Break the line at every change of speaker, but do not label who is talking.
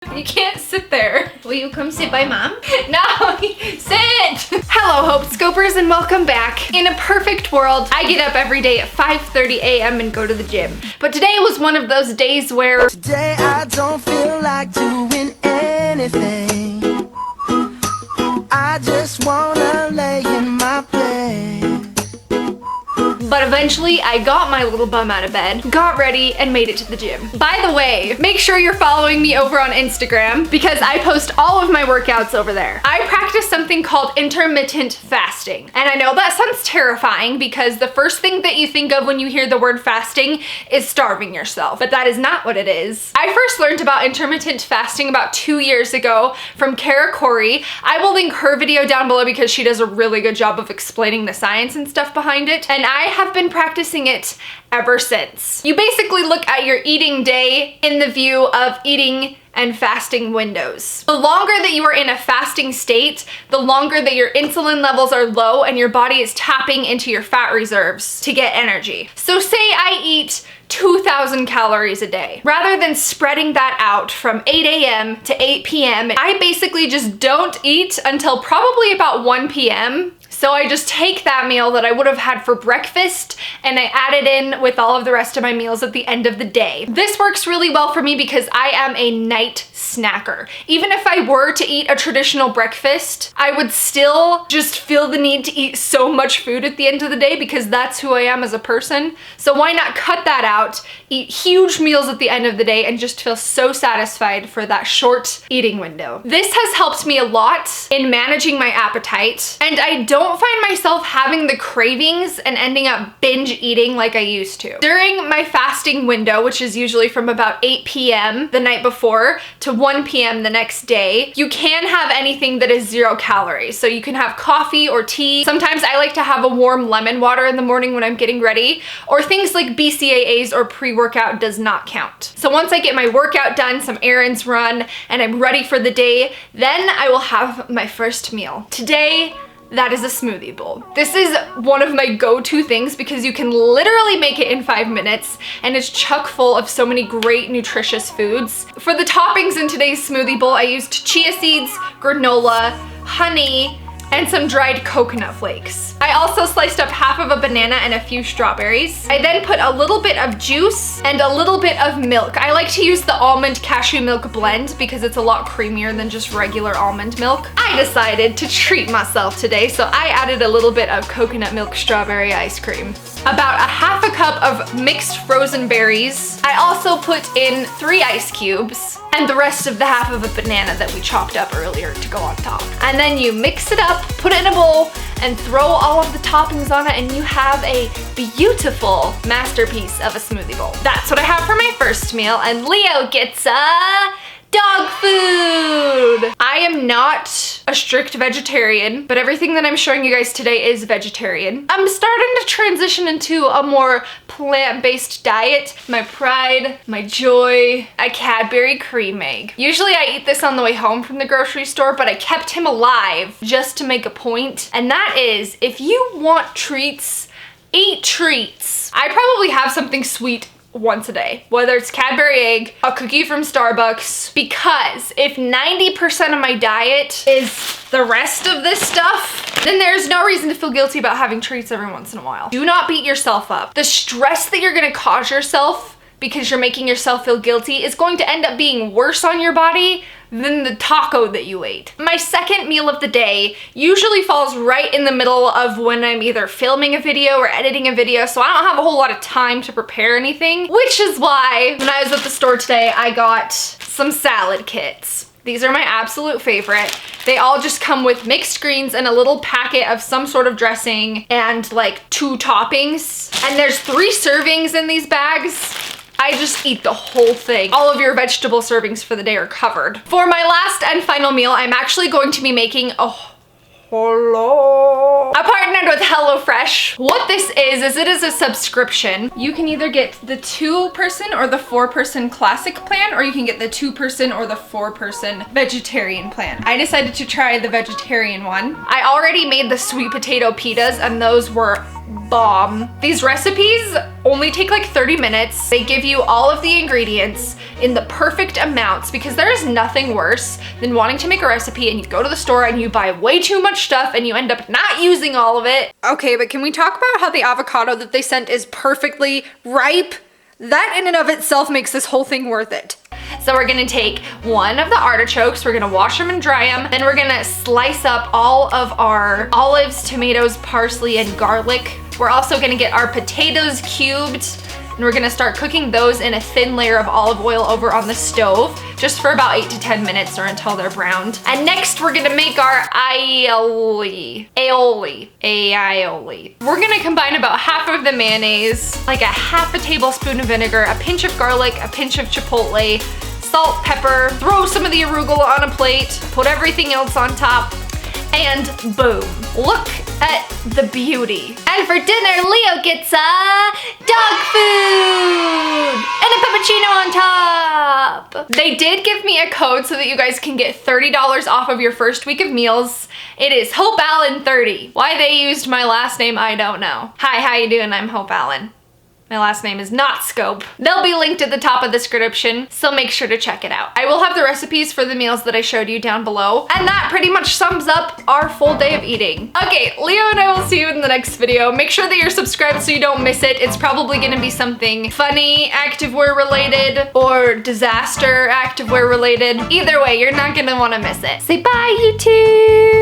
You can't sit there. Will you come sit by mom? No, sit! Hello, HopeScopers, and welcome back. In a perfect world, I get up every day at 5:30 a.m. and go to the gym. But today was one of those days where
today I don't feel like doing anything. I just wanna lay in my bed.
But eventually I got my little bum out of bed, got ready, and made it to the gym. By the way, make sure you're following me over on Instagram because I post all of my workouts over there. I practice something called intermittent fasting. And I know that sounds terrifying because the first thing that you think of when you hear the word fasting is starving yourself, but that is not what it is. I first learned about intermittent fasting about 2 years ago from Kara Corey. I will link her video down below because she does a really good job of explaining the science and stuff behind it. And I have been practicing it ever since. You basically look at your eating day in the view of eating and fasting windows. The longer that you are in a fasting state, the longer that your insulin levels are low and your body is tapping into your fat reserves to get energy. So say I eat 2,000 calories a day. Rather than spreading that out from 8 a.m. to 8 p.m., I basically just don't eat until probably about 1 p.m. So I just take that meal that I would have had for breakfast and I add it in with all of the rest of my meals at the end of the day. This works really well for me because I am a night snacker. Even if I were to eat a traditional breakfast, I would still just feel the need to eat so much food at the end of the day because that's who I am as a person. So why not cut that out, eat huge meals at the end of the day, and just feel so satisfied for that short eating window. This has helped me a lot in managing my appetite, and I don't find myself having the cravings and ending up binge eating like I used to. During my fasting window, which is usually from about 8 p.m. the night before to 1 p.m. the next day, you can have anything that is 0 calories. So you can have coffee or tea. Sometimes I like to have a warm lemon water in the morning when I'm getting ready, or things like BCAAs or pre-workout does not count. So once I get my workout done, some errands run, and I'm ready for the day, then I will have my first meal. Today, that is a smoothie bowl. This is one of my go-to things because you can literally make it in 5 minutes and it's chock full of so many great nutritious foods. For the toppings in today's smoothie bowl, I used chia seeds, granola, honey, and some dried coconut flakes. I also sliced up half of a banana and a few strawberries. I then put a little bit of juice and a little bit of milk. I like to use the almond cashew milk blend because it's a lot creamier than just regular almond milk. I decided to treat myself today, so I added a little bit of coconut milk strawberry ice cream. About a half a cup of mixed frozen berries. I also put in 3 ice cubes and the rest of the half of a banana that we chopped up earlier to go on top. And then you mix it up, put it in a bowl, and throw all of the toppings on it, and you have a beautiful masterpiece of a smoothie bowl. That's what I have for my first meal, and Leo gets a dog food! I am not a strict vegetarian, but everything that I'm showing you guys today is vegetarian. I'm starting to transition into a more plant-based diet. My pride, my joy, a Cadbury cream egg. Usually I eat this on the way home from the grocery store, but I kept him alive just to make a point. And that is, if you want treats, eat treats. I probably have something sweet once a day, whether it's Cadbury egg, a cookie from Starbucks, because if 90% of my diet is the rest of this stuff, then there's no reason to feel guilty about having treats every once in a while. Do not beat yourself up. The stress that you're gonna cause yourself because you're making yourself feel guilty is going to end up being worse on your body than the taco that you ate. My second meal of the day usually falls right in the middle of when I'm either filming a video or editing a video, so I don't have a whole lot of time to prepare anything, which is why when I was at the store today, I got some salad kits. These are my absolute favorite. They all just come with mixed greens and a little packet of some sort of dressing and like 2 toppings. And there's 3 servings in these bags. I just eat the whole thing. All of your vegetable servings for the day are covered. For my last and final meal, I'm actually going to be making a partnered with HelloFresh. What this is it is a subscription. You can either get the 2-person or the 4-person classic plan, or you can get the 2-person or the 4-person vegetarian plan. I decided to try the vegetarian one. I already made the sweet potato pitas and those were bomb. These recipes only take like 30 minutes. They give you all of the ingredients in the perfect amounts, because there is nothing worse than wanting to make a recipe and you go to the store and you buy way too much stuff and you end up not using all of it. Okay, but can we talk about how the avocado that they sent is perfectly ripe? That in and of itself makes this whole thing worth it. So we're gonna take one of the artichokes, we're gonna wash them and dry them, then we're gonna slice up all of our olives, tomatoes, parsley, and garlic. We're also gonna get our potatoes cubed, and we're gonna start cooking those in a thin layer of olive oil over on the stove, just for about 8 to 10 minutes or until they're browned. And next we're gonna make our aioli. We're gonna combine about half of the mayonnaise, like a half a tablespoon of vinegar, a pinch of garlic, a pinch of chipotle, salt, pepper, throw some of the arugula on a plate, put everything else on top, and boom. Look at the beauty. And for dinner, Leo gets dog food and a puppuccino on top. They did give me a code so that you guys can get $30 off of your first week of meals. It is Hope Allen 30. Why they used my last name, I don't know. Hi, how you doing? I'm Hope Allen. My last name is not Scope. They'll be linked at the top of the description, so make sure to check it out. I will have the recipes for the meals that I showed you down below, and that pretty much sums up our full day of eating. Okay, Leo and I will see you in the next video. Make sure that you're subscribed so you don't miss it. It's probably gonna be something funny, activewear related, or disaster activewear related. Either way, you're not gonna wanna miss it. Say bye, YouTube!